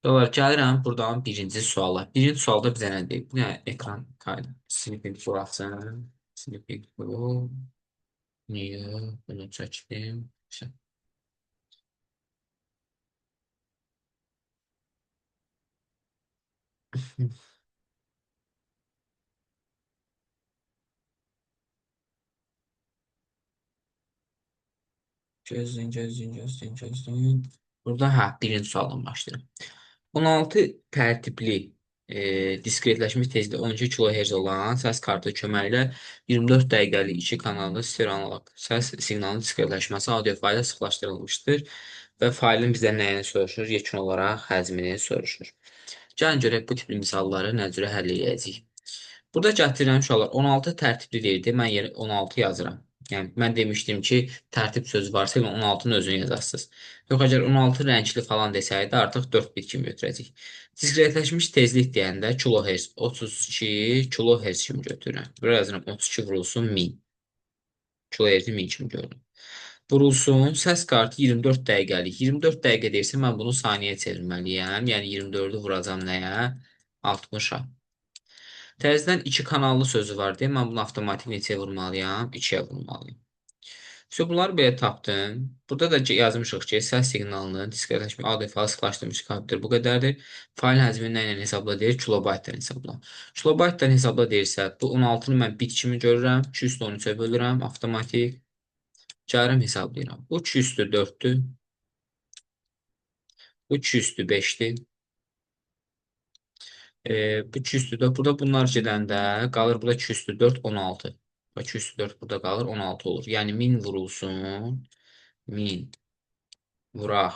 Dolar gəlirəm buradan birinci suala. Birinci sualda bizə nə deyir? Bu nə ekran kaydı? Snippet buraxsın. Snippet bu. Niyə? Bunu çəkdim. Gözləyin, gözləyin, gözləyin, gözləyin. Burada birinci sualdan başlayırım. 16 tərtibli diskretləşmiş tezliyi 12 kHz olan səs kartı köməyi ilə 24 dəqiqəlik 2 kanallı stereo analog səs siqnalının diskretləşməsi audio fayla sıxlaşdırılmışdır və faylın bizdən nəyini soruşur? Yekun olaraq həcmini soruşur. Gəlin görək bu tipli misalları nə cürə həll edəcəyik. Burada gətirirəm uşaqlar 16 tərtibli deyildi. Mən yerə 16 yazıram. Yəni mən demişdim ki, tərtib sözü varsa 16-nın özünü yazarsınız. Yox, əgər 16 rəngli falan desəydi, artıq 4 bit kimi götürəcək. Diskretləşmiş tezlik deyəndə kilohertz 32 kilohertz kimi götürürəm. Buraya yazıram 32 vurulsun 1000. Kilohertzi 1000 kimi görürəm. Vurulsun səs kartı 24 dəqiqəlik. 24 dəqiqə deyirsə mən bunu saniyəyə çevirməliyəm. Yəni 24-ü vuracam nəyə? 60-a. Təzədən 2 kanallı sözü var deyə mən bunu avtomatik neçəyə vurmalıyam? 2-yə vurmalıyam. Bunları belə tapdım. Burada da yazmışıq ki, səs siqnalının diskretləşmiş audio faylı sıxlaşdırılmış kompüter bu qədərdir. Fayl həcmini nə ilə hesabla deyir? Kilobaytdan hesabla. Kilobaytdan hesabla deyirsə, bu 16-nı mən bit kimi görürəm. 2 üstü 13-ə bölürəm avtomatik. Gəlirəm hesablayıram. Bu 2 üstü 4-dür. Bu 2 üstü 5-dir. Bu 2 üstü 4. Burada bunlar gedəndə qalır burada 2 üstü 4, 16. 2 üstü 4 burada qalır, 16 olur. Yəni 1000 vurulsun. 1000 vuraq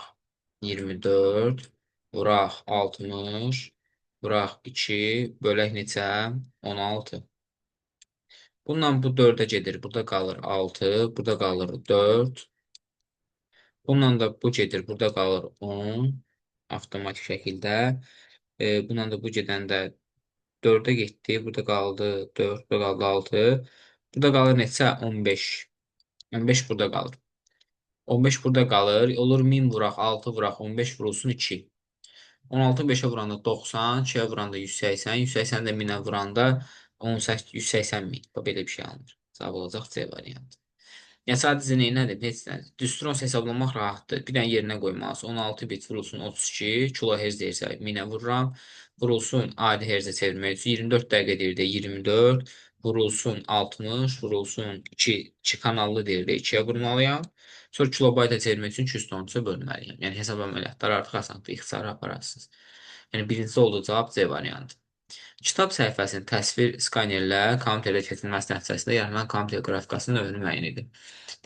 24. Vuraq 60. Vuraq 2. Bölək neçə? 16. Bununla bu 4-ə gedir. Burada qalır 6. Burada qalır 4. Bununla da bu gedir. Burada qalır 10. Avtomatik şəkildə. Bununla da bu gedəndə 4-ə getdi. Burada qaldı 4, burada qaldı 6. Burada qalır neçə? 15. 15 burada qalır. 15 burada qalır. Olur 1000 vuraq, 6 vuraq, 15 vurulsun 2. 16 5-ə vuranda 90, 2-yə vuranda 180, 180 də 1000-ə vuranda 18, 180 min. Belə bir şey alınır. Cavab olacaq C variantı. Yəni sadəcə neynədir? Heç nə. Düstur onsuz hesablamaq rahatdır. Bir dənə yerinə qoymalısın. 16 bit vurulsun 32, kilohertz deyirsə 1000-ə vururam. Vurulsun adi herzə çevirmək üçün 24 dəqiqə deyirdi 24, vurulsun 60, vurulsun 2 kanallı deyirdi 2-yə vurmalıyam. Sonra kilobayta çevirmək üçün 213-ə bölməliyəm. Yəni hesab əməliyyatları artıq asandır, ixtisara apararsınız. Yəni birincisi olduğu cavab C variantı. Kitab səhifəsinin təsvir skanerlə kompüterdə keçirilməsi nəticəsində yaranan kompüter qrafikasının növünü müəyyən edin.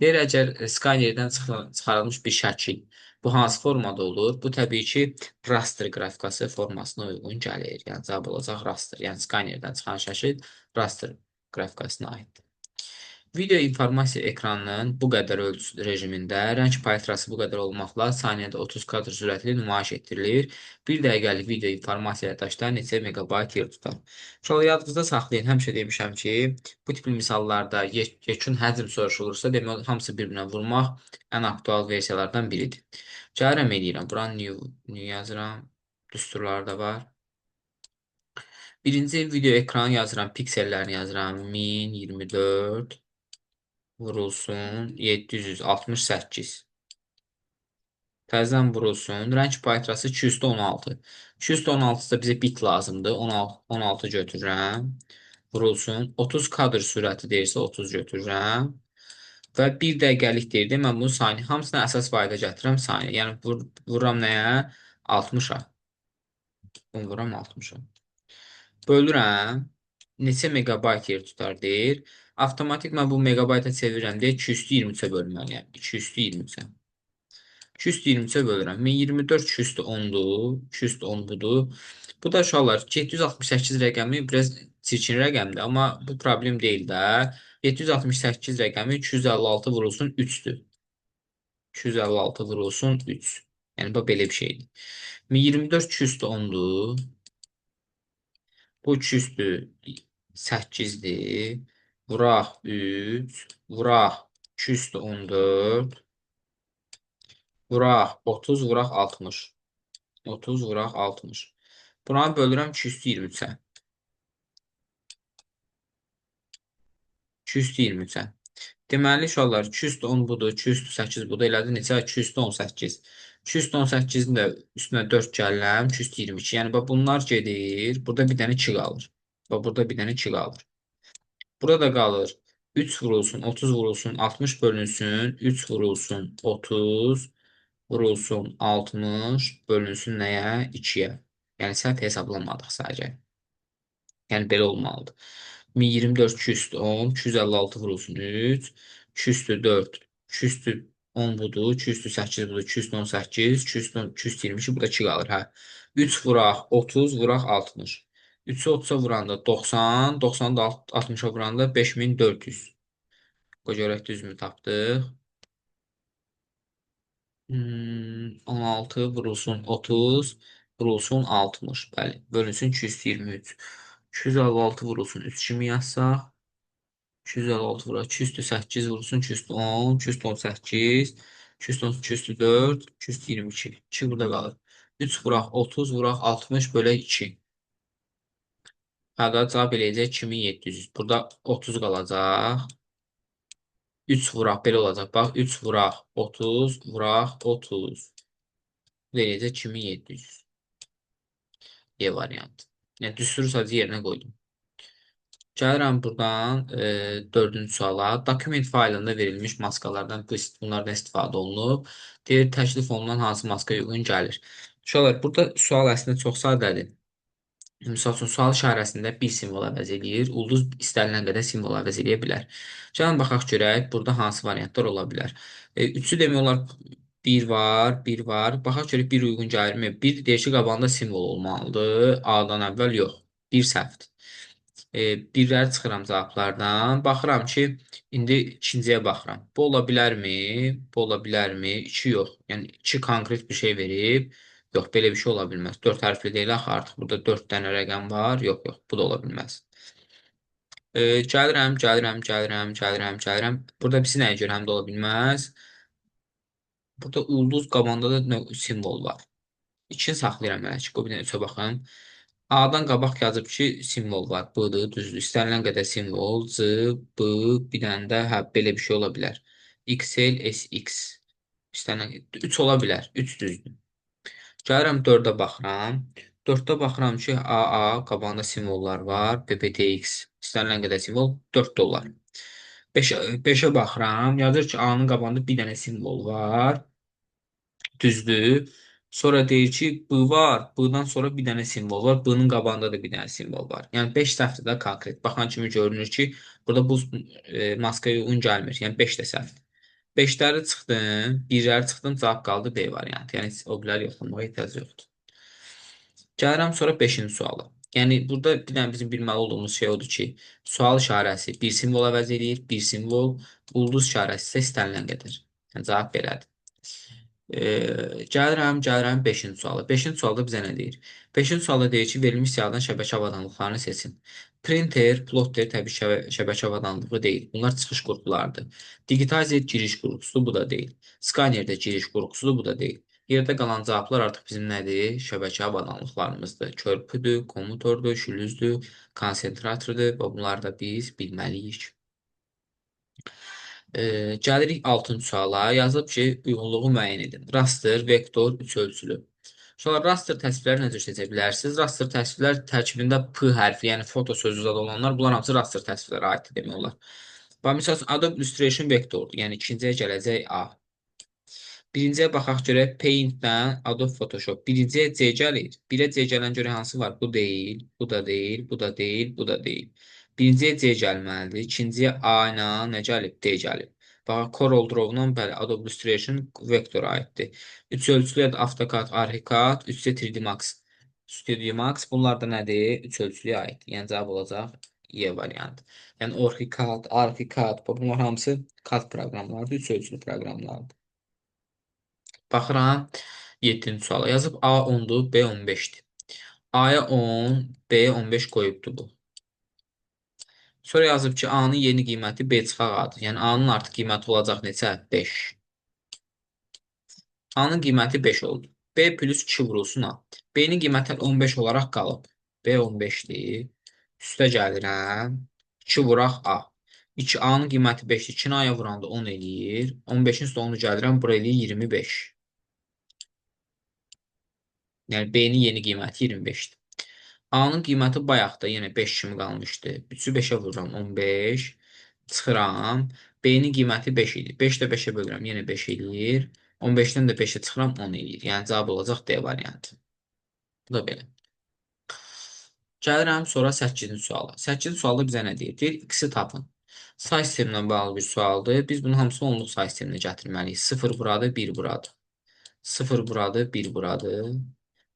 Deyir, əgər skanerdən çıxarılmış bir şəkil bu hansı formada olur? Bu təbii ki, raster qrafikası formasına uyğun gəlir. Yəni cavab olacaq raster. Yəni skanerdən çıxan şəkil raster qrafikasına aiddir. Video informasiya ekranının bu qədər ölçü rejimində rəng palitrası bu qədər olmaqla saniyədə 30 kadr sürətli nümayiş etdirilir. 1 dəqiqəlik video informasiya yaddaşda neçə megabayt yer tutar? Uşaqlar yadınızda saxlayın. Həmişə demişəm ki, bu tipli misallarda yekun həcm soruşulursa, demək hamısı bir-birinə vurmaq ən aktual versiyalardan biridir. Gəlirəm eləyirəm. Buranı new yazıram. Düsturları da var. Birinci video ekranı yazıram. Piksellərini yazıram. 1024 vurulsun 768. Təzədən vurulsun. Rəng palitrası 216. 216 da bizə bit lazımdır. 16 götürürəm. Vurulsun. 30 kadr sürəti deyirsə 30 götürürəm. Və 1 dəqiqəlik deyirdi. Mən bunu saniyə. Hamısını əsas fayda gətirirəm saniyə. Yəni vururam nəyə? 60-a. Bunu vururam 60-a. Bölürəm. Neçə megabayt yer tutar deyir. Avtomatik mən bu megabayta çevirirəm deyə 223-ə bölməliyəm. 223-ə. 223-ə bölürəm. 1024 210-dur. 210 budur. Bu da uşaqlar 768 rəqəmi biraz çirkin rəqəmdir, amma bu problem deyil də. 768 rəqəmi 256 vurulsun 3-dür. 256 vurulsun 3. Yəni bu belə bir şeydir. 1024 210-dur. Bu 2 üstü 8-dir. Vuraq 3. Vuraq 2 üstü 14. Vuraq 30. Vuraq 60. 30 vuraq 60. Buna bölürəm 223-ə. 223-ə. Deməli, uşaqlar, 210 budur, 208 budur. Elədi neçə? 218. 218-in də üstünə 4 gəlirəm, 222. Yəni, bax, bunlar gedir. Burada bir dənə 2 qalır. Bax, burada bir dənə 2 qalır. Burada qalır 3 vurulsun, 30 vurulsun, 60 bölünsün, 3 vurulsun, 30 vurulsun, 60 bölünsün nəyə? 2-yə. Yəni, səhv hesablamadıq sadəcə. Yəni, belə olmalıdır. 1024, 210, 256 vurulsun 3, 200 4, 200 10 budur, 200 8 budur, 218, 210, 222, bu da 2 qalır, hə. 3 vuraq, 30, vuraq 60. 3-ü 30-a vuranda 90, 90-ı da 60-a vuranda 5400. Qoy görək düzmü tapdıq. 16 vurulsun 30, vurulsun 60. Bəli, bölünsün 223. 256 vurulsun 3 kimi yazsaq. 256 vuraq. 208 vurulsun 210, 218, 210, 204, 222. 2 burada qalır. 3 vuraq 30, vuraq 60 bölək 2. Hədə cavab eləyəcək 2700. Burada 30 qalacaq. 3 vuraq belə olacaq. Bax 3 vuraq 30, vuraq 30. Verəcək 2700. E variantı. Yəni düstur sadəcə yerinə qoydum. Gəlirəm buradan 4-cü suala. Dokument faylında verilmiş maskalardan bunlardan istifadə olunub. Deyir, təklif olunan hansı maska uyğun gəlir? Uşaqlar, burada sual əslində çox sadədir. Misal üçün, sual işarəsində bir simvol əvəz eləyir. Ulduz istənilən qədər simvol əvəz eləyə bilər. Gəlin, baxaq görək, burada hansı variantlar ola bilər. 3-ü demək olar, 1 var, 1 var. Baxaq görək, 1 uyğun gəlirmi? 1 deyir ki, qabağında simvol olmalıdır. A-dan əvvəl yox. 1 səhvdir. Birləri çıxıram cavablardan. Baxıram ki, indi ikinciyə baxıram. Bu ola bilərmi? Bu ola bilərmi? 2 yox. Yəni 2 konkret bir şey verib. Yox, belə bir şey ola bilməz. 4 hərfli deyil axı artıq. Burada 4 dənə rəqəm var. Yox, yox, bu da ola bilməz. Gəlirəm. Burada birisi nəyə görə həm də ola bilməz? Burada ulduz qabağında da simvol var. 2-ni saxlayıram hələ ki. Qoy bir dənə 3-ə baxım. A-dan qabaq yazıb ki, simvol var. B-dır, düzdür. İstənilən qədər simvol. C, B, bir dənə də, hə, belə bir şey ola bilər. XL, SX. İstənilən 3 ola bilər. 3 düzdür. Gəlirəm 4-ə baxıram. 4-də baxıram ki, AA qabağında simvollar var. PPTX. İstənilən qədər simvol 4 də olar. 5-ə baxıram. Yazır ki, A-nın qabağında bir dənə simvol var. Düzdür. Sonra deyir ki, B var. B-dan sonra bir dənə simvol var. B-nın qabağında da bir dənə simvol var. Yəni 5 səhvdir də konkret. Baxan kimi görünür ki, burada bu maskaya uyğun gəlmir. Yəni 5 də səhvdir. 5-ləri çıxdım, 1-ləri çıxdım, cavab qaldı B variantı. Yəni o birləri yoxlamağa ehtiyac yoxdur. Gəlirəm sonra 5-ci suala. Yəni burada bir dənə bizim bilməli olduğumuz şey odur ki, sual işarəsi bir simvol əvəz edir, bir simvol, ulduz işarəsi isə istənilən qədər. Yəni cavab belədir. Gəlirəm 5-ci suala. 5-ci sualda bizə nə deyir? 5-ci sualda deyir ki, verilmiş siyahıdan şəbəkə avadanlıqlarını seçin. Printer, plotter təbii şəbəkə avadanlığı deyil. Bunlar çıxış qruplarıdır. Digitizer giriş qrupusudur, bu da deyil. Skannerdə giriş qrupusudur, bu da deyil. Yerdə qalan cavablar artıq bizim nədir? Şəbəkə avadanlıqlarımızdır. Körpüdür, komutordur, şülüzdür, konsentratordur və bunları da biz bilməliyik. Gəlirik 6-cı suala. Yazılıb ki, uyğunluğu müəyyən edin. Raster, vektor, üç ölçülü. Sonra raster təsvirləri necə seçə bilərsiniz? Raster təsvirlər tərkibində P hərfi, yəni foto sözü zad olanlar, bunlar hamısı raster təsvirlərə aiddir demək olar. Bax, misal üçün, Adobe Illustration vektordur, yəni ikinciyə gələcək A. Birinciyə baxaq görək, Paint-dən Adobe Photoshop. Birinciyə C gəlir. 1-ə C gələn görə hansı var? Bu deyil, bu da deyil, bu da deyil, bu da deyil. Birinciyə C gəlməlidir. İkinciyə A ilə nə gəlib? D gəlib. Bax, Corel Draw-dan bəli, Adobe Illustration vektora aiddir. 3 ölçülüyə də AutoCAD, Archicad, 3-də 3D Max, Studio Max. Bunlar da nədir? 3 ölçülüyə aiddir. Yəni cavab olacaq E variantı. Yəni Archicad, Archicad, bunlar hamısı CAD proqramlardır, 3 ölçülü proqramlardır. Baxıram 7-ci suala. Yazıb A 10-dur, B 15-dir. A-ya 10, B-yə 15 qoyubdur bu. Sonra yazıb ki, A-nın yeni qiyməti B çıxaq A-dır. Yəni A-nın artıq qiyməti olacaq neçə? 5. A-nın qiyməti 5 oldu. B plus 2 vurulsun A. B-nin qiyməti 15 olaraq qalıb. B 15-dir. Üstə gəlirəm. 2 vuraq A. 2 A-nın qiyməti 5-dir. 2-ni A-ya vuranda 10 eləyir. 15-in üstə 10-u gəlirəm. Bura eləyir 25. Yəni B-nin yeni qiyməti 25-dir. A-nın qiyməti bayaqda yenə 5 kimi qalmışdı. 3-ü 5-ə vururam 15. Çıxıram. B-nin qiyməti 5 idi. 5 də 5-ə bölürəm yenə 5 eləyir. 15-dən də 5-ə çıxıram 10 eləyir. Yəni cavab olacaq D variantı. Bu da belə. Gəlirəm sonra 8-ci suala. 8-ci sualda bizə nə deyir? Deyir x-i tapın. Say sisteminə bağlı bir sualdır. Biz bunun hamısını onluq say sisteminə gətirməliyik. 0 buradır, 1 buradır. 0 buradır, 1 buradır.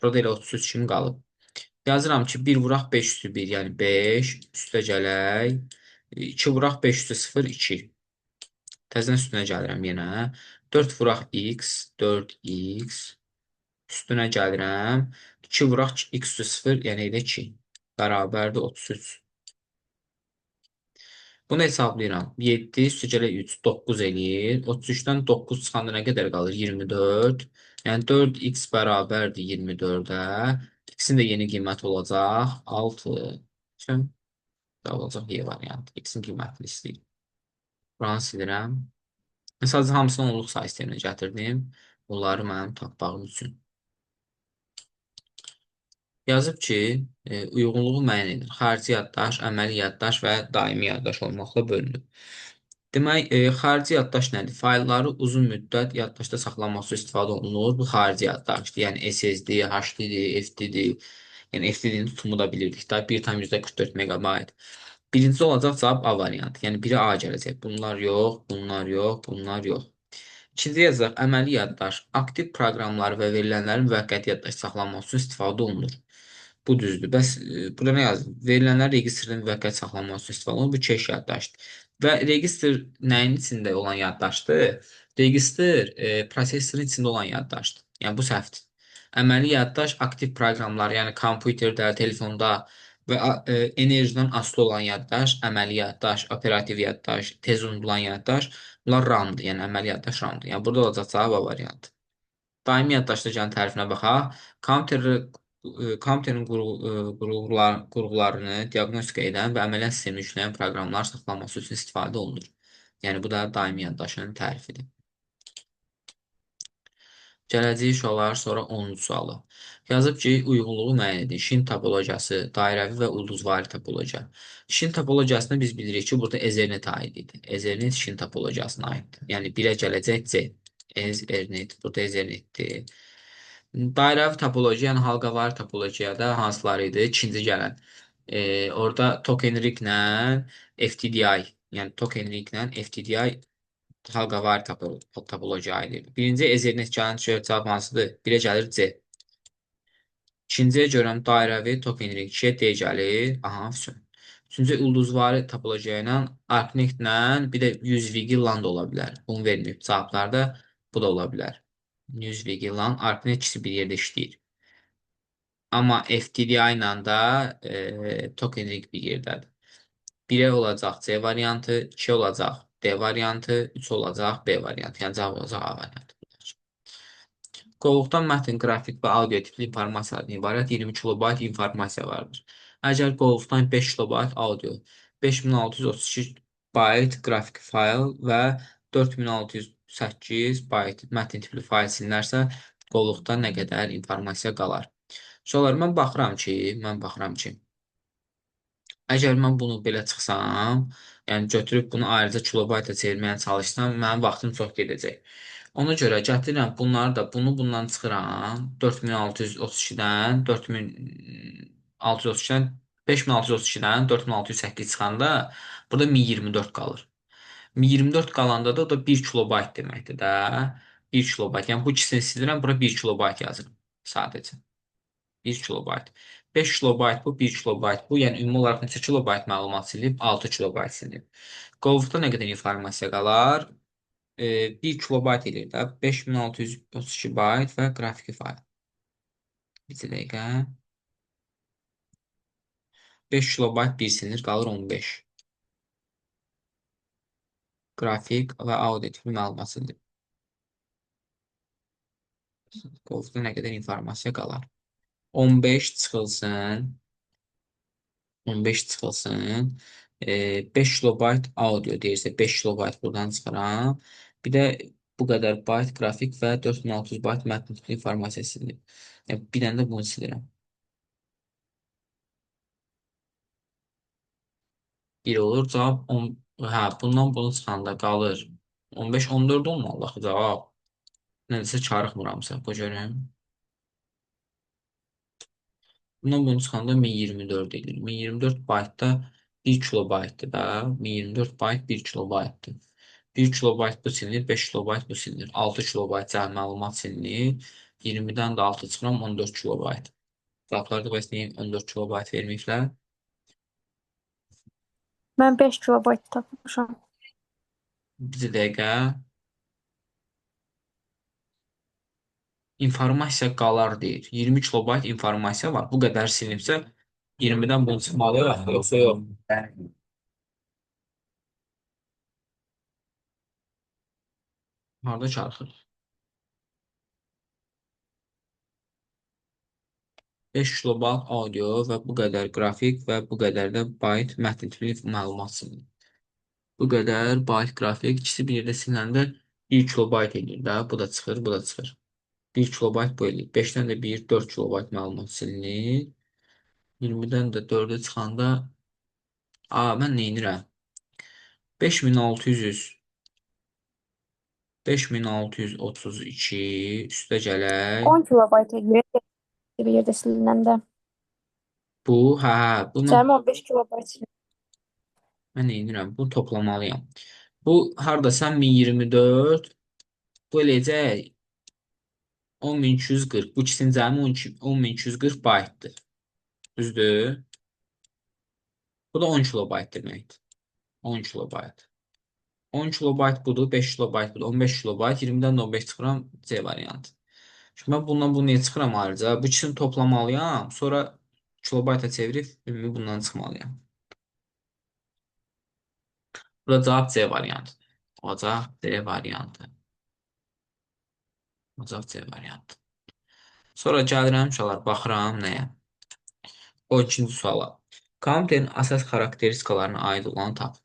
Burada elə 33 kimi qalıb. Yazıram ki, 1 vuraq 5 üstü 1, yəni 5. Üstə gələk. 2 vuraq 5 üstü 0, 2. Təzədən üstünə gəlirəm yenə. 4 vuraq x, 4x. Üstünə gəlirəm. 2 vuraq x üstü 0, yəni elə 2. Bərabərdir 33. Bunu hesablayıram. 7 üstə gələk 3, 9 eləyir. 33-dən 9 çıxanda nə qədər qalır? 24. Yəni 4x bərabərdir 24-ə. X-in də yeni qiyməti olacaq 6. Üçün da olacaq Y variantı. X-in qiymətini istəyir. Buranı silirəm. Sadəcə hamısını onluq say sisteminə gətirdim. Bunları mənim tapmağım üçün. Yazıb ki, uyğunluğu müəyyən edir. Xarici yaddaş, əməli yaddaş və daimi yaddaş olmaqla bölünür. Demək, xarici yaddaş nədir? Faylları uzun müddət yaddaşda saxlanmaq üçün istifadə olunur. Bu xarici yaddaşdır. Yəni SSD, HDD, FTD. Yəni FTD-nin tutumu da bilirdik da 1,44 megabayt. Birinci olacaq cavab A variantı. Yəni biri A gələcək. Bunlar yox, bunlar yox, bunlar yox. İkinci yazacaq əməli yaddaş. Aktiv proqramları və verilənlərin müvəqqəti yaddaş saxlanmaq üçün istifadə olunur. Bu düzdür. Bəs burada nə yazılır? Verilənlər registrdə müvəqqəti saxlanmaq üçün istifadə olunur. Bu keş yaddaşdır. Və registr nəyin içində olan yaddaşdır? Registr prosesorun içində olan yaddaşdır. Yəni bu səhvdir. Əməli yaddaş aktiv proqramlar, yəni kompüterdə, telefonda və enerjidən asılı olan yaddaş, əməli yaddaş, operativ yaddaş, tez unudulan yaddaş, bunlar RAM-dır. Yəni əməli yaddaş RAM-dır. Yəni burada olacaq cavab A variantı. Daimi yaddaşda gələn tərifinə baxaq. Kompüterin qurğularını diaqnostika edən və əməliyyat sistemini yükləyən proqramlar saxlanması üçün istifadə olunur. Yəni bu da daimi yaddaşın tərifidir. Gələcək suallar, sonra 10-cu sualı. Yazıb ki, uyğunluğu müəyyən edin. Şin topologiyası, dairəvi və ulduzvari topologiya. Şin topologiyasını biz bilirik ki, burada Ethernet aiddir. Ethernet şin topologiyasına aiddir. Yəni 1-ə gələcək C. Ethernet, burada Ethernetdir. Dairəvi topologiya, yəni halqavari topologiyada hansıları idi? İkinci gələn. Orada token ring-lə FTDI, yəni token ring-lə FTDI halqavari topologiya aiddir. Birinci Ethernet gələn cavab hansıdır? 1-ə gəlir C. İkinciyə görəm dairəvi token ring 2-yə D gəlir. Aha, vəssalam. Üçüncü ulduzvari topologiya ilə ArcNet-lə bir də 100 VG LAN da ola bilər. Bunu verməyib. Cavablarda bu da ola bilər. 100 VG LAN, ArcNet ikisi bir yerdə işləyir. Amma FTDI ilə də token ring bir yerdədir. 1-ə olacaq C variantı, 2 olacaq D variantı, 3 olacaq B variantı. Yəni cavab olacaq A variantı. Qovluqdan mətn, qrafik və audio tipli informasiyalardan ibarət 20 kilobayt informasiya vardır. Əgər qovluqdan 5 kilobayt audio, 5632 bayt qrafik fayl və 4608 bayt mətn tipli fayl silinərsə, qovluqda nə qədər informasiya qalar? Sonra mən baxıram ki, əgər mən bunu belə çıxsam, yəni götürüb bunu ayrıca kilobaytla çevirməyə çalışsam, mənim vaxtım çox gedəcək. Ona görə gətirirəm bunları da, bunu bundan çıxıram. 4632-dən 4632-dən 5632-dən 4608 çıxanda burada 1024 qalır. 1024 qalanda da o da 1 kilobayt deməkdir də. 1 kilobayt. Yəni bu ikisini silirəm, bura 1 kilobayt yazırım sadəcə. 1 kilobayt. 5 kilobayt bu, 1 kilobayt bu. Yəni ümumi olaraq neçə kilobayt məlumat silib? 6 kilobayt silib. Qovluqda nə qədər informasiya qalar? 1 kilobayt edir də. 5632 bayt və qrafiki fayl. Bir dəqiqə. 5 kilobayt bir silinir, qalır 15. Qrafik və audio tipli məlumat silinir. Qovluqda nə qədər informasiya qalar? 15 çıxılsın. 15 çıxılsın. 5 kilobayt audio deyirsə 5 kilobayt buradan çıxıram. Bir də bu qədər bayt qrafik və 4600 bayt mətn tipli informasiya silir. Yəni, bir dənə də bunu silirəm. 1 olur. Cavab 10. Hə, bundan bunu çıxanda qalır. 15, 14 olmalı axı cavab. Nədirsə çarıxmıramsa. Bu görüm. Bundan bunu çıxanda 1024 edir. 1024 baytda 1 kilobaytdır da. 1024 bayt 1 kilobaytdır. 1 kilobayt bu silinir, 5 kilobayt bu silinir. 6 kilobayt cəmi məlumat silinir. 20-dən də 6 çıxıram 14 kilobayt. Cavablarda bəs niyə 14 kilobayt verməyiblər? Mən 5 kilobayt tapmışam. Bir dəqiqə. İnformasiya qalar deyir. 20 kilobayt informasiya var. Bu qədər silinibsə 20-dən bunu çıxmalı yoxsa yox. Harada çarxır? 5 kilobayt audio və bu qədər qrafik və bu qədər də bayt mətn tipli məlumat silinir. Bu qədər bayt qrafik ikisi bir yerdə sililəndə 1 kilobayt edir də. Bu da çıxır, bu da çıxır. 1 kilobayt bu edir. 5-dən də 1, 4 kilobayt məlumat silinir. 20-dən də 4-ə çıxanda mən neynirəm? 5600 5632 üstə gələk. 10 kilobayt edir bir yerdə silinəndə. Bu, bunu Cəmi 15 kilobayt silinir. mən neynirəm? Bunu toplamalıyam. Bu hardasa 1024 bu eləyəcək 10240. Bu ikisinin cəmi 10240 baytdır. Düzdür? Bu da 10 kilobayt deməkdir. 10 kilobayt. 10 kilobayt budur, 5 kilobayt budur, 15 kilobayt, 20-dən də 15 çıxıram, C variantı. Şimdi mən bundan bunu niyə çıxıram ayrıca? Bu ikisini toplamalıyam, sonra kilobayta çevirib ümumi bundan çıxmalıyam. Burada cavab C variantı. Ocaq C variantı. Ocaq C variantı. Sonra gəlirəm uşaqlar, baxıram nəyə? 12-ci suala. Kompüterin əsas xarakteristikalarına aid olanı tapın.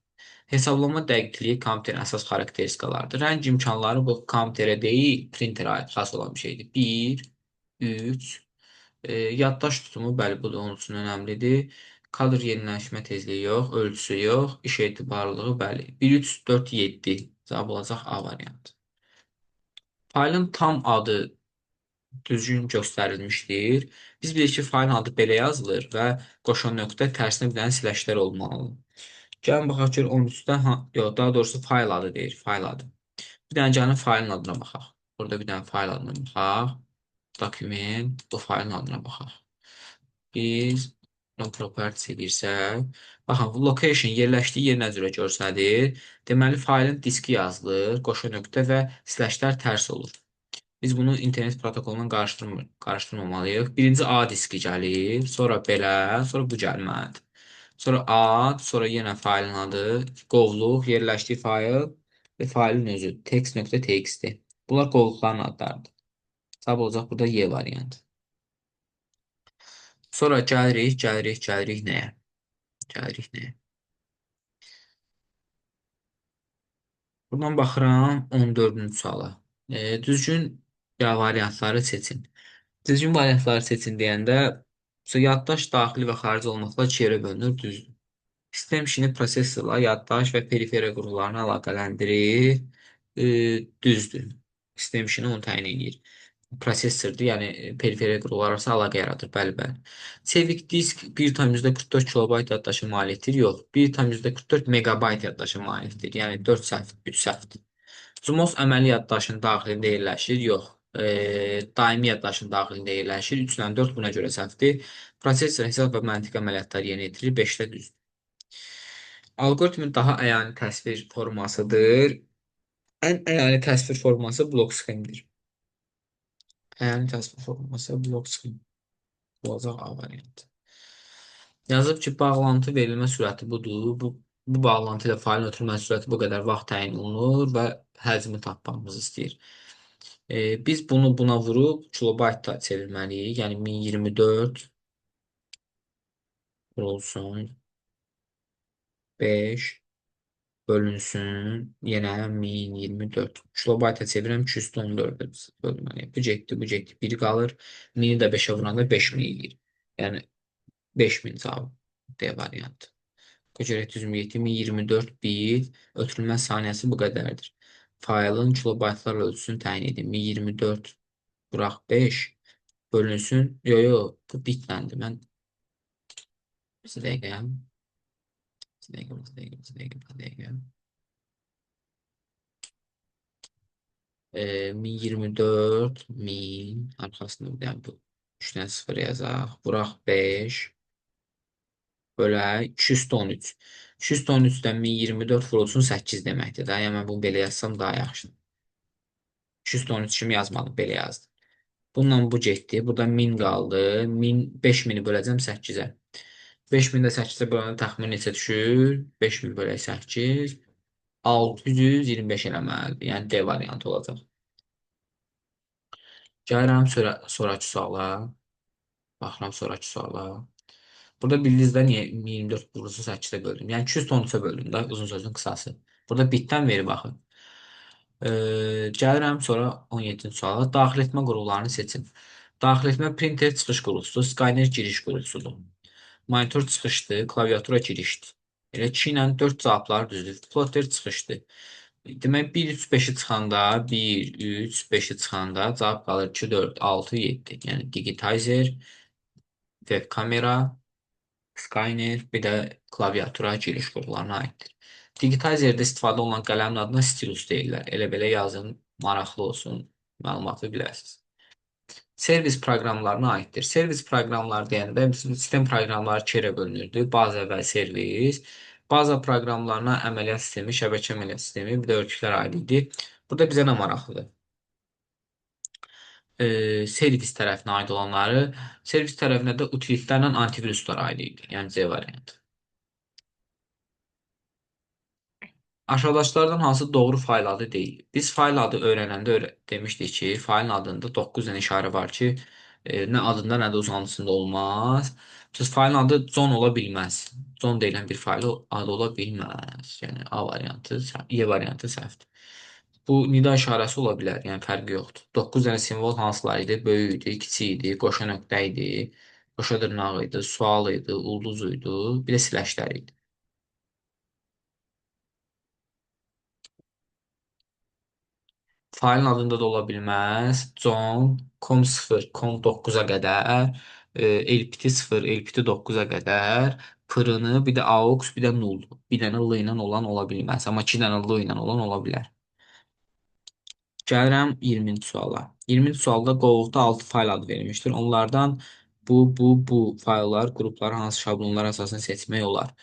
Hesablama dəqiqliyi kompüterin əsas xarakteristikalarıdır. Rəng imkanları bu kompüterə deyil, printerə aid xas olan bir şeydir. 1, 3, yaddaş tutumu, bəli, bu da onun üçün önəmlidir. Kadr yeniləşmə tezliyi yox, ölçüsü yox, iş etibarlılığı, bəli. 1, 3, 4, 7 cavab olacaq A variantı. Faylın tam adı düzgün göstərilmişdir. Biz bilirik ki, faylın adı belə yazılır və qoşan nöqtə tərsinə bir dənə siləşlər olmalıdır. Gəlin baxaq ki, 13-də, yox, daha doğrusu fayl adı deyir, fayl adı. Bir dənə gəlin faylın adına baxaq. Burada bir dənə fayl adına baxaq. Document, bu faylın adına baxaq. Biz properties edirsək, baxın, bu location yerləşdiyi yer nə cürə görsədir. Deməli, faylın diski yazılır, qoşa nöqtə və slashlər tərs olur. Biz bunu internet protokolundan qarışdırmamalıyıq. Birinci A diski gəlir, sonra belə, sonra bu gəlməlidir. Sonra ad, sonra yenə faylın adı, qovluq, yerləşdiyi fayl və faylın özü text.txt. Bunlar qovluqların adlarıdır. Cavab olacaq burada Y variantı. Sonra gəlirik nəyə? Gəlirik nəyə? Buradan baxıram 14-cü suala. Düzgün variantları seçin. Düzgün variantları seçin deyəndə yaddaş daxili və xarici olmaqla iki yerə bölünür, düzdür. Sistem işini prosesorla, yaddaş və periferiya qurğularını əlaqələndirir, düzdür. Sistem işini onu təyin edir. Prosesordur, yəni periferiya qurğular arası əlaqə yaradır, bəli. Çevik disk 1,44 kilobayt yaddaşa malikdir, yox. 1,44 megabayt yaddaşa malikdir, yəni 4 səhv, 3 səhvdir. Cumos əməli yaddaşın daxilində yerləşir, yox. Daimi yaddaşın daxilində yerləşir, 3 ilə 4 buna görə səhvdir. Prosesor hesab və məntiq əməliyyatlar yerinə yetirir, 5-də düzdür. Alqoritmin daha əyani təsvir formasıdır. Ən əyani təsvir forması blok sxemdir. Əyani təsvir forması blok sxem olacaq A variantı. Yazıb ki, bağlantı verilmə sürəti budur. Bu bağlantı ilə faylın ötürülmə sürəti bu qədər vaxt təyin olunur və həcmi tapmamızı istəyir. Biz bunu buna vurub kilobayta çevirməliyik. Yəni 1024 vurulsun 5 bölünsün yenə 1024. Kilobayta çevirəm 214-ə bölməliyəm. Bu getdi, bu getdi. Biri qalır. 1000-i də 5-ə vuranda 5000 eləyir. Yəni 5000 cavab D variantı. Göcərək düzümü 1024 bit ötürülmə saniyəsi bu qədərdir. Faylın kilobaytlarla ölçüsünü təyin edin. 1024 bıraq 5 bölünsün. Yo, bu bitləndir. Mən bir dəqiqə, bir dəqiqə, bir dəqiqə, bir dəqiqə, bir dəqiqə. 1024 1000 arxasında bir dənə bu 3 dənə 0 yazaq. Bıraq 5 bölək 213. 213-dən 1024 vurulsun 8 deməkdir. Da. Yəni mən bunu belə yazsam daha yaxşıdır. 213 kimi yazmadım, belə yazdım. Bununla bu getdi. Burada 1000 qaldı. 5000-i böləcəm 8-ə. 5000-i də 8-ə böləndə təxmin neçə düşür? 5000 bölək 8. 625 eləməlidir. Yəni D variantı olacaq. Gəlirəm sonraki suala. Baxıram sonraki suala. Burada bildiniz də niyə 24 vurulsun 8-də böldüm. Yəni 213-ə böldüm də uzun sözün qısası. Burada bitdən verib baxın. Gəlirəm sonra 17-ci suala. Daxil etmə qurğularını seçin. Daxil etmə printer çıxış qurğusudur. Skyner giriş qurğusudur. Monitor çıxışdır. Klaviatura girişdir. Elə 2 ilə 4 cavablar düzdür. Plotter çıxışdır. Demək 1, 3, 5-i çıxanda 1, 3, 5-i çıxanda cavab qalır 2, 4, 6, 7. Yəni digitizer, web kamera, Skyner, bir də klaviatura giriş qurğularına aiddir. Digitizerdə istifadə olunan qələmin adına stilus deyirlər. Elə belə yazın, maraqlı olsun, məlumatı biləsiniz. Servis proqramlarına aiddir. Servis proqramları deyəndə sistem proqramları ikiyə bölünürdü. Baza və servis. Baza proqramlarına əməliyyat sistemi, şəbəkə əməliyyat sistemi, bir də örtüklər aid idi. Burada bizə nə maraqlıdır? Servis tərəfinə aid olanları, servis tərəfinə də utilitlərlə antiviruslar aid idi. Yəni C variantı. Aşağıdakılardan hansı doğru fayl adı deyil? Biz fayl adı öyrənəndə demişdik ki, faylın adında 9 dənə işarə var ki, nə adında, nə də uzantısında olmaz. Siz faylın adı John ola bilməz. John deyilən bir fayl adı ola bilməz. Yəni A variantı, E variantı səhvdir. Bu nida işarəsi ola bilər, yəni fərqi yoxdur. 9 dənə simvol hansılar idi? Böyük idi, kiçik idi, qoşa nöqtə idi, qoşa dırnaq idi, sual idi, ulduz idi, bir də siləşlər idi. Faylın adında da ola bilməz. John, com0, com9-a qədər, elpiti 0, elpiti 9-a qədər, pırını, bir də aux, bir də null. Bir dənə l ilə olan ola bilməz. Amma 2 dənə l ilə olan ola bilər. Gəlirəm 20-ci suala. 20-ci sualda qovluqda 6 fayl adı verilmişdir. Onlardan bu fayllar, qrupları hansı şablonlar əsasında seçmək olar.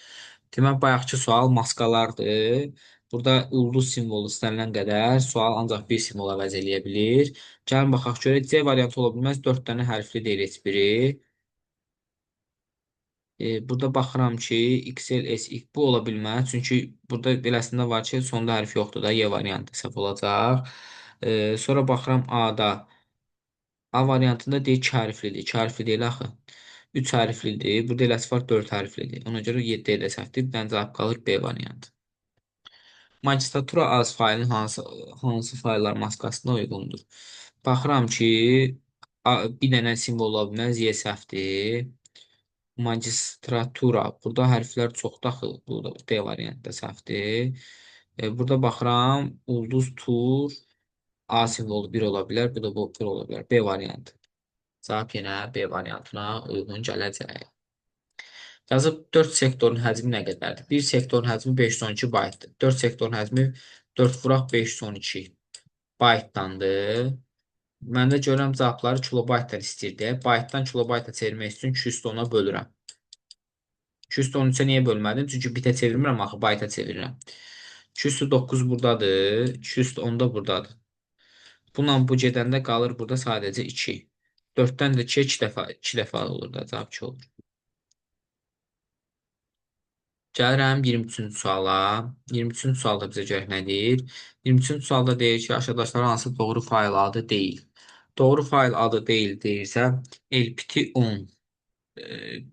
Demək, bayaqçı sual maskalardır. Burada ulduz simvolu istənilən qədər sual ancaq bir simvol əvəz eləyə bilir. Gəlin baxaq görək. C variantı ola bilməz. 4 dənə hərfli deyil heç biri. Burada baxıram ki, XL, SX bu ola bilməz. Çünki burada beləsində var ki, sonda hərf yoxdur da. Y variantı səhv olacaq. Sonra baxıram A-da. A variantında D 2 hərflidir. 2 hərfli deyil axı. 3 hərflidir. Burada eləsi var 4 hərflidir. Ona görə 7 də səhvdir. Bir dənə cavab qalır B variantı. Magistratura az faylın hansı fayllar maskasına uyğundur? Baxıram ki, bir dənə simvol ola bilməz, Y səhvdir. Magistratura. Burada hərflər çoxdur axı. Burada D variantda səhvdir. Burada baxıram, ulduz tur, A simvolu 1 ola bilər, bu da bu 1 ola bilər. B variantı. Cavab yenə B variantına uyğun gələcək. Yazıb 4 sektorun həcmi nə qədərdir? 1 sektorun həcmi 512 baytdır. 4 sektorun həcmi 4 vuraq 512 baytdandır. Mən də görürəm cavabları kilobaytdan istəyirdi. Baytdan kilobayta çevirmək üçün 210-a bölürəm. 213-ə niyə bölmədim? Çünki bitə çevirmirəm, axı bayta çevirirəm. 209 buradadır, 210 da buradadır. Bununla bu gedəndə qalır burada sadəcə 2. 4-dən də 2 dəfə olur da cavab 2 olur. Gəlirəm 23-cü suala. 23-cü sualda bizə görək nə deyir? 23-cü sualda deyir ki, aşağıdakılar hansı doğru fayl adı deyil? Doğru fayl adı deyil deyirsə, lpt10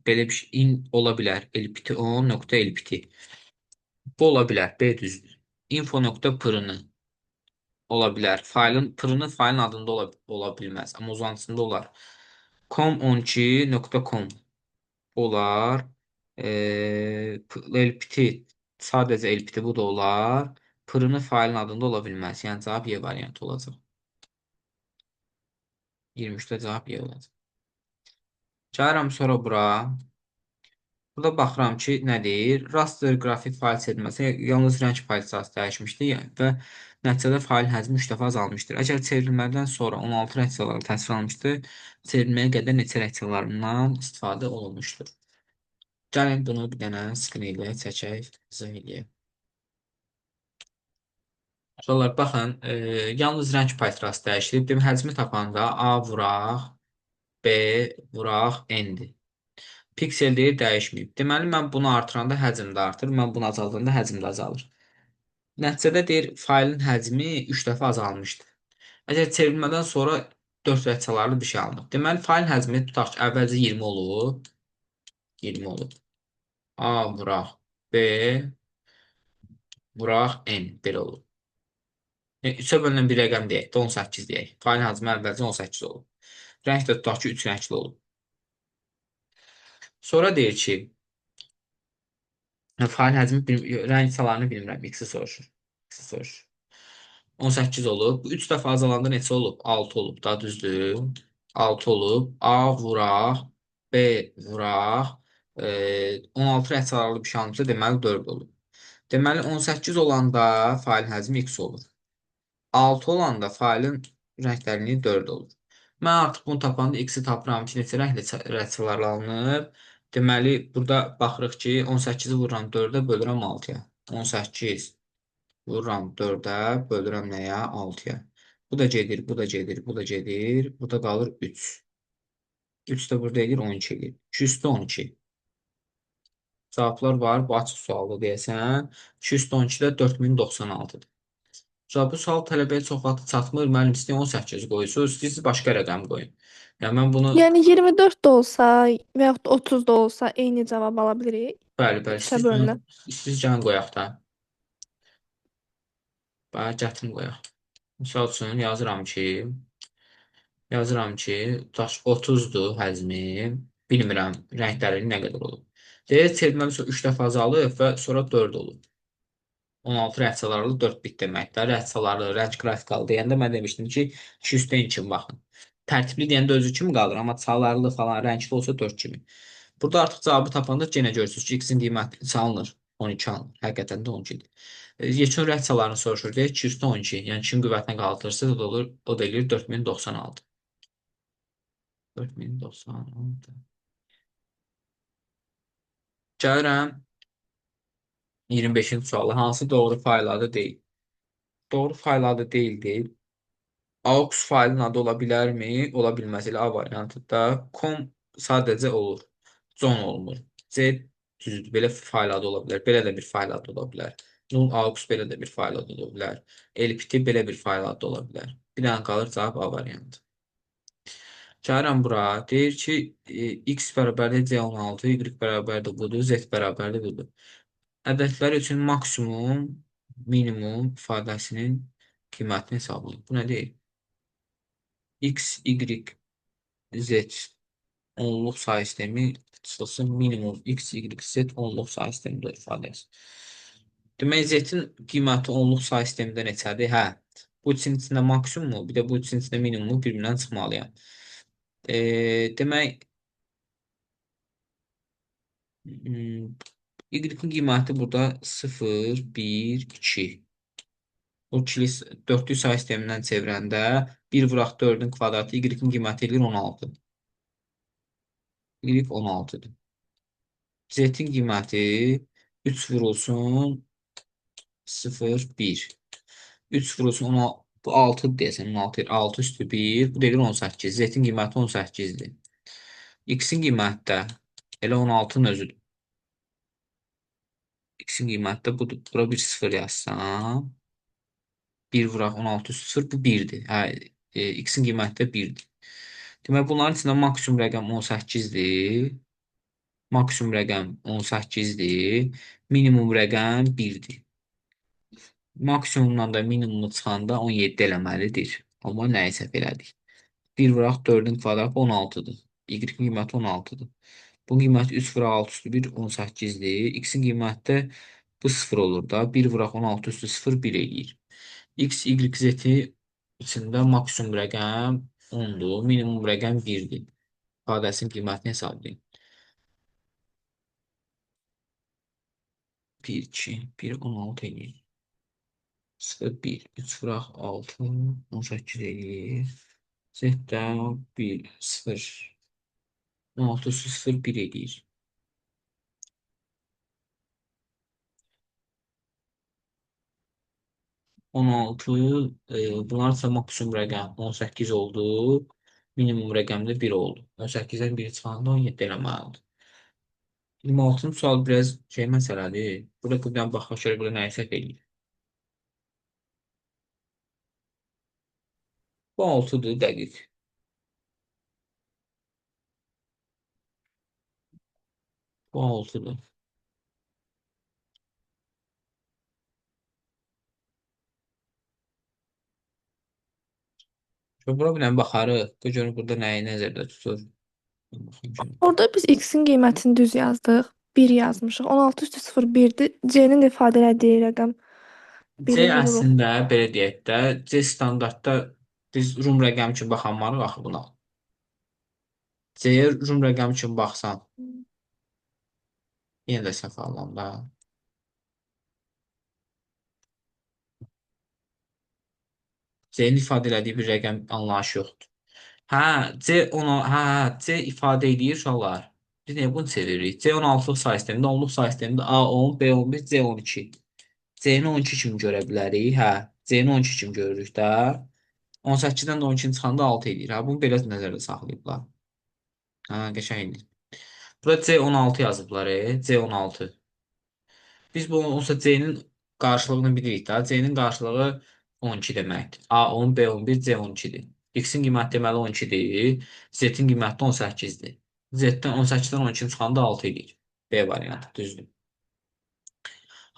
belə bir şey ola bilər. lpt10.lpt. Bu ola bilər. B düzdür. Info.pırını ola bilər. Faylın adında ola bilməz. Amma uzantısında olar. com12.com olar. LPT sadəcə LPT bu da olar. Pırını faylın adında ola bilməz. Yəni cavab Y variantı olacaq. 23-də cavab Y olacaq. Gəlirəm sonra bura. Burada baxıram ki, nə deyir? Raster qrafik fayl çevrilməsi yalnız rəng parçası dəyişmişdir və nəticədə faylın həcmi 3 dəfə azalmışdır. Əgər çevrilmədən sonra 16 reaksiyalar təsvir alınmışdır, çevrilməyə qədər neçə reaksiyalarından istifadə olunmuşdur? Gəlin bunu bir dənə skrin ilə çəkək, izah eləyək. Sorular baxın, yalnız rəng parçası dəyişilib. Demək, həcmi tapanda A vuraq, B vuraq, N-dir. Piksel deyir dəyişməyib. Deməli, mən bunu artıranda həcm də artır, mən bunu azaldanda həcm də azalır. Nəticədə deyir, faylın həcmi 3 dəfə azalmışdır. Əgər çevrilmədən sonra 4 rəqçalarlı bir şey alınıb. Deməli, faylın həcmi tutaq ki, əvvəlcə 20 olub. 20 olub. A vuraq, B vuraq, N. Belə olub. 3-ə bölünən bir rəqəm deyək də 18 deyək. Faylın həcmi əvvəlcə 18 olub. Rəng də tutaq ki, 3 rəngli olub. Sonra deyir ki, fail həcmi rəng çalarını bilmirəm. X-i soruşur. X-i soruşur. 18 olub. Bu 3 dəfə azalanda neçə olub? 6 olub. Daha düzdür. 6 olub. A vuraq. B vuraq. 16 rəng çalarlı bir şey almışsa deməli 4 olub. Deməli 18 olanda failin həcmi X olur. 6 olanda failin rənglərini 4 olur. Mən artıq bunu tapanda X-i tapıram ki, neçə rəngli rəngçalarla alınıb. Deməli, burada baxırıq ki, 18-i vururam 4-ə, bölürəm 6-ya. 18 vururam 4-ə, bölürəm nəyə? 6-ya. Bu da gedir, bu da gedir, bu da gedir. Burada qalır 3. 3 də burada edir, 12 edir. 2 üstü 12. Cavablar var, bu açıq sualda deyəsən. 2 üstü 12-də 4096-dır. Bu sual tələbəyə çox vaxt çatmır. Müəllim istəyir 18 qoyursunuz, istəyirsiniz başqa rəqəm qoyun. Yəni mən bunu Yəni 24 də olsa və yaxud 30 da olsa eyni cavab ala bilirik. bəli, bəli, Xəbər bölünür. istəyirsiniz gəlin qoyaq da. Bax, gətirin qoyaq. Misal üçün tutaq ki, 30-dur həcmi. Bilmirəm rəngləri nə qədər olub. Deyək, çevrilməli 3 dəfə azalıb və sonra 4 olub. 16 rəqçalarlı 4 bit deməkdir. Rəqçalarlı, rəng qrafikalı deyəndə mən demişdim ki, 2 üstə kimi baxın. Tərtibli deyəndə özü kimi qalır, amma çalarlı falan rəngli olsa 4 kimi. Burada artıq cavabı tapanda yenə görürsünüz ki, x-in qiyməti çalınır. 12 alınır. Həqiqətən də 12-dir. Yekun rəqçalarını soruşur. Deyək 2 üstə 12. Yəni 2-in qüvvətinə qaldırırsa o da eləyir 4096. 4096. Gəlirəm 25-ci suala. Hansı doğru fayl adı deyil? Doğru fayl adı deyil. AUX faylın adı ola bilərmi? Ola bilməz. Elə A variantında com sadəcə olur. Con olmur. C düzdür. Belə fayl adı ola bilər. Belə də bir fayl adı ola bilər. Null AUX belə də bir fayl adı ola bilər. LPT belə bir fayl adı ola bilər. Bir dənə qalır cavab A variantı. Gəlirəm bura. Deyir ki, x bərabərdir C16, y bərabərdir budur, z bərabərdir budur. Ədədlər üçün maksimum, minimum ifadəsinin qiymətini hesablayın. Bu nə deyil? X, Y, Z onluq sayı sistemi çıxılsın minimum X, Y, Z onluq sayı sistemidir ifadəsi. Demək, Z-in qiyməti onluq sayı sistemində neçədir? Hə, bu üçün içində maksimumu, bir də bu üçün içində minimumu bir-birindən çıxmalıyam. Demək, Y-in qiyməti burada 0, 1, 2. Bu dörtlük sayı sistemindən çevirəndə 1 vuraq 4-ün kvadratı Y-in qiyməti edir 16. Y 16-dır. Z-in qiyməti 3 vurulsun 0, 1. 3 vurulsun 16, bu 6 deyəsən 16, 6 üstü 1. Bu deyir 18. Z-in qiyməti 18-dir. X-in qiyməti də elə 16-nın özüdür. X-in qiyməti də budur. Bura bir sıfır yazsam. 1 vuraq 16 üstü 0 bu 1-dir. Hə, X-in qiyməti də 1-dir. Demək bunların içində maksimum rəqəm 18-dir. Maksimum rəqəm 18-dir. Minimum rəqəm 1-dir. Maksimumdan da minimumu çıxanda 17 eləməlidir. Amma nəyi səhv elədik? 1 vuraq 4-ün kvadratı 16-dır. Y-in qiyməti 16-dır. Bunun qiyməti 3 vuraq 6 üstü 1 18-dir. X-in qiyməti də bu 0 olur da. 1 vuraq 16 üstü 0 1 eləyir. X, Y, Z-i içində maksimum rəqəm 10-dur. Minimum rəqəm 1-dir. İfadəsinin qiymətini hesablayın. 1, 2, 1, 16 eləyir. 0, 1, 3 vuraq 6, 18 eləyir. Z-də 1, 0, 16, 0, 1 eləyir. 16, bunlar isə maksimum rəqəm 18 oldu. Minimum rəqəm də 1 oldu. 18-dən 1 çıxanda 17 eləməlidir. 26-cı sual biraz məsələdir. Burada bir dənə baxaq şöyle burada nəyi səhv eləyir. Bu 6-dır dəqiq. Bu 6-dır. Bura bir dənə baxarıq. Görün burada nəyi nəzərdə tutur. Baxayım şöyle. Orada biz X-in qiymətini düz yazdıq. 1 yazmışıq. 16 üstü 0 1-dir. C-nin ifadə elədiyi rəqəm C 1-i vururuq. əslində belə deyək də, C standartda biz rum rəqəm üçün baxanmarıq axı buna. C-yə rum rəqəm üçün baxsan, yenə də səhv alanda. C-nin ifadə elədiyi bir rəqəm anlayışı yoxdur. Hə, C ifadə edir uşaqlar. Biz niyə bunu çeviririk? C 16-lıq say sistemində, 10-luq say sistemində A10, B11, C12. C-ni 12 kimi görə bilərik. Hə, C-ni 12 kimi görürük də. 18-dən də 12-ni çıxanda 6 edir. Hə, bunu belə nəzərdə saxlayıblar. Hə, qəşəngdir. Burada C16 yazıblar, C16. Biz bu onsuz C-nin qarşılığını bilirik də. C-nin qarşılığı 12 deməkdir. A10, B11, C12-dir. X-in qiyməti deməli 12-dir. Z-in qiyməti 18-dir. Z-dən 18-dən 12-ni çıxanda 6 edir. B variantı düzdür.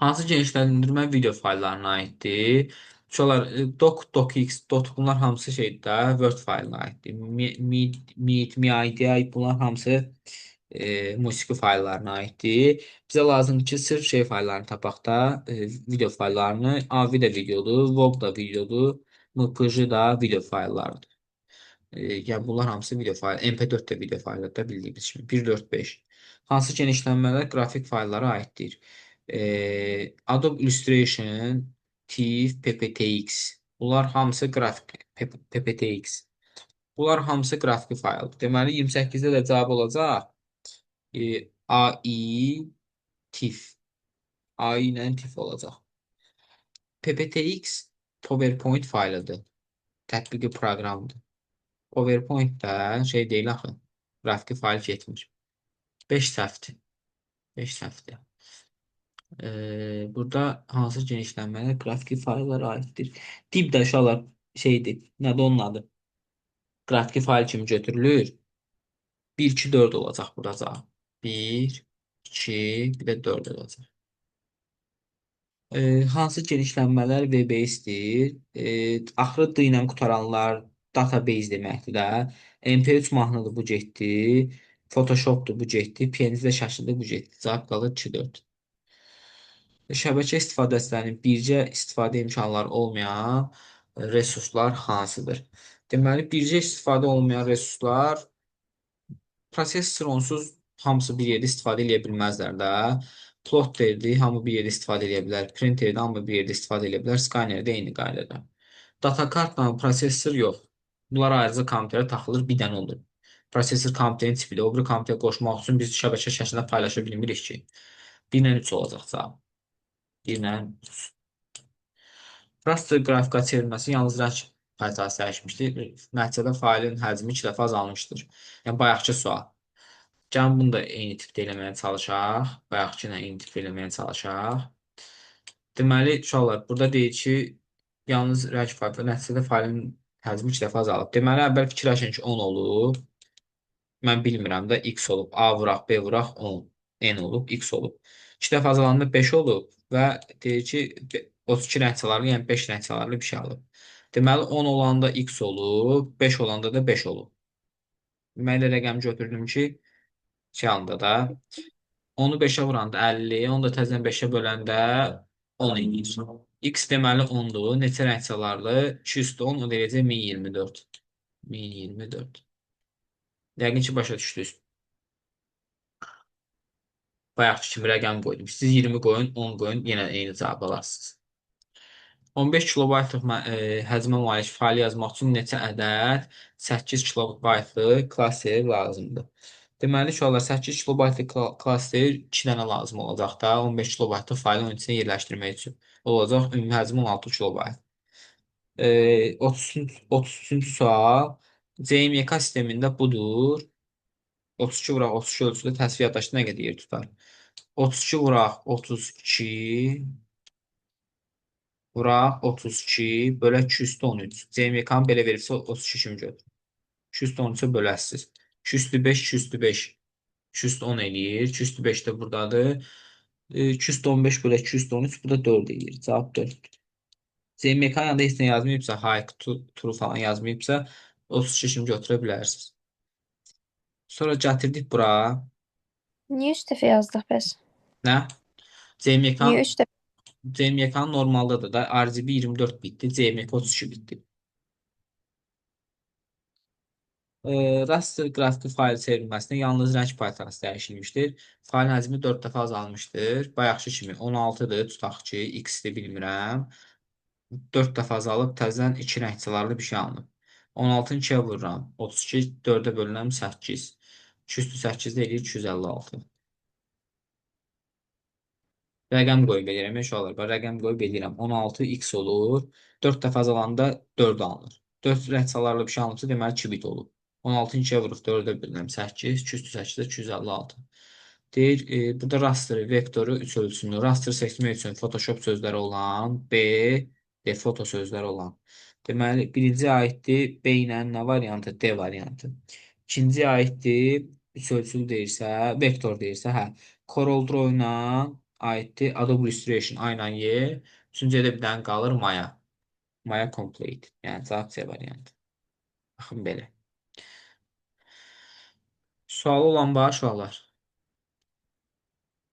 Hansı genişləndirmə video fayllarına aiddir? Şolar docx, dot bunlar hamısı şeydir də, Word faylına aiddir. Meet, MIDI bunlar hamısı musiqi fayllarına aiddir. Bizə lazımdır ki, sırf şey fayllarını tapaq da, video fayllarını. AVI də videodur, VOG da videodur, MPG da video fayllarıdır. Yəni bunlar hamısı video fayl, MP4 də video faylıdır da bildiyimiz kimi. 1.4.5. Hansı genişlənmələr qrafik fayllara aiddir? Adobe Illustrator, TIFF, PPTX. Bunlar hamısı qrafik PPTX. Bunlar hamısı qrafik fayldır. Deməli 28-də də cavab olacaq. AI TIFF. AI ilə TIFF olacaq. PPTX PowerPoint faylıdır. Tətbiqi proqramdır. PowerPoint də şey deyil axı. Qrafiki fayl getmir. 5 səhvdir. 5 səhvdir. Burada hansı genişlənmələr qrafiki fayllara aiddir? Tip də uşaqlar şeydir. Nədir onun adı? Qrafiki fayl kimi götürülür. 1, 2, 4 olacaq burada cavab. 1, 2, bir də 4 olacaq. Hansı genişlənmələr VBS-dir? Axırı D ilə qutaranlar database deməkdir də. MP3 mahnıdır bu getdi. Photoshopdur bu getdi. PNG-də şəkildə bu getdi. Cavab qalır 2, 4. Şəbəkə istifadəçilərinin birgə istifadə imkanları olmayan resurslar hansıdır? Deməli, birgə istifadə olmayan resurslar prosesor onsuz hamısı bir yerdə istifadə edə bilməzlər də. Plotterdir, hamı bir yerdə istifadə edə bilər. Printerdə hamı bir yerdə istifadə edə bilər. Skannerdə eyni qaydada. Data kartla prosesor yox. Bunlar ayrıca kompüterə taxılır, bir dənə olur. Prosesor kompüterin tipidir. O biri kompüterə qoşmaq üçün biz şəbəkə şəklində paylaşa bilmirik ki. 1 ilə 3 olacaq cavab. 1 ilə 3. Raster qrafika çevrilməsi yalnız rəng paytası dəyişmişdir. Nəticədə faylın həcmi 2 dəfə azalmışdır. Yəni bayaqkı sual. Gəlin bunu da eyni tipdə eləməyə çalışaq. Bayaqkı ilə eyni tipdə eləməyə çalışaq. Deməli, uşaqlar, burada deyir ki, yalnız rəng faylı, nəticədə faylın həcmi 2 dəfə azalıb. Deməli, əvvəl fikirləşin ki, 10 olub. Mən bilmirəm də x olub. A vuraq, B vuraq 10. N olub, x olub. 2 dəfə azalanda 5 olub və deyir ki, 32 rəng çalarlı, yəni 5 rəng çalarlı bir şey alıb. Deməli, 10 olanda x olub, 5 olanda da 5 olub. Deməli, rəqəm götürdüm ki, şey anda da 10-u 5-ə vuranda 50, onu da təzədən 5-ə böləndə 10 edir. X deməli 10-dur. Neçə rəng çalarlı? 2 üstü 10, o da eləyəcək 1024. 1024. Yəqin ki, başa düşdünüz. Bayaqki kimi rəqəm qoydum. Siz 20 qoyun, 10 qoyun, yenə eyni cavab alarsınız. 15 kilobaytlıq həcmə malik fayl yazmaq üçün neçə ədəd 8 kilobaytlıq klaster lazımdır? Deməli, uşaqlar 8 kilobaytlıq klaster 2 dənə lazım olacaq da 15 kilobaytlıq faylı onun içine yerləşdirmək üçün. Olacaq ümumi həcmi 16 kilobayt. 33-cü sual. CMYK sistemində budur. 32 vuraq 32 ölçüdə təsvir yaddaşda nə qədər yer tutar? 32 vuraq 32 vuraq 32 bölək 2 üstü 13. CMYK-nı belə verirsə 32 kimi götür. 2 üstü 13-ə bölərsiniz. 2 üstü 5, 2 üstü 5. 2 üstü 10 eləyir. 2 üstü 5 də buradadır. 2 üstü 15 bölək 2 üstü 13. Bu da 4 eləyir. Cavab 4. CMYK yanında heç nə yazmayıbsa, hike, true falan yazmayıbsa 32 kimi götürə bilərsiniz. Sonra gətirdik bura. Niyə 3 dəfə yazdıq bəs? Nə? CMYK Niyə 3 dəfə? CMYK normaldadır da RGB 24 bitdi, CMYK 32 bitdi. Raster qrafiki fayl çevrilməsində yalnız rəng paytarası dəyişilmişdir. Faylın həcmi 4 dəfə azalmışdır. Bayaqkı kimi 16-dır, tutaq ki, x-dir bilmirəm. 4 dəfə azalıb təzədən 2 rəng çalarlı bir şey alınıb. 16-nı 2-yə vururam. 32 4-ə bölünəm 8. 2 üstü 8 də eləyir 256. Rəqəm qoyub eləyirəm, uşaqlar. Bax, rəqəm qoyub eləyirəm. 16x olur. 4 dəfə azalanda 4 alınır. 4 rəng çalarlı bir şey alınıbsa, deməli 2 bit olub. 16-nı 2-yə vurub 4-ə bölünəm 8. 2 üstü 8 də 256. Deyir, burada rasteri, vektoru 3 ölçümlü. Raster seçmək üçün Photoshop sözləri olan B, foto sözləri olan. Deməli, birinci aiddir B ilə nə variantı? D variantı. İkinci aiddir 3 ölçülü deyirsə, vektor deyirsə, hə. Corel Draw ilə aiddir Adobe Illustration A ilə Y. Üçüncüdə bir dənə qalır Maya. Maya Complete. Yəni cavab C variantı. Baxın belə. Sualı olan var uşaqlar.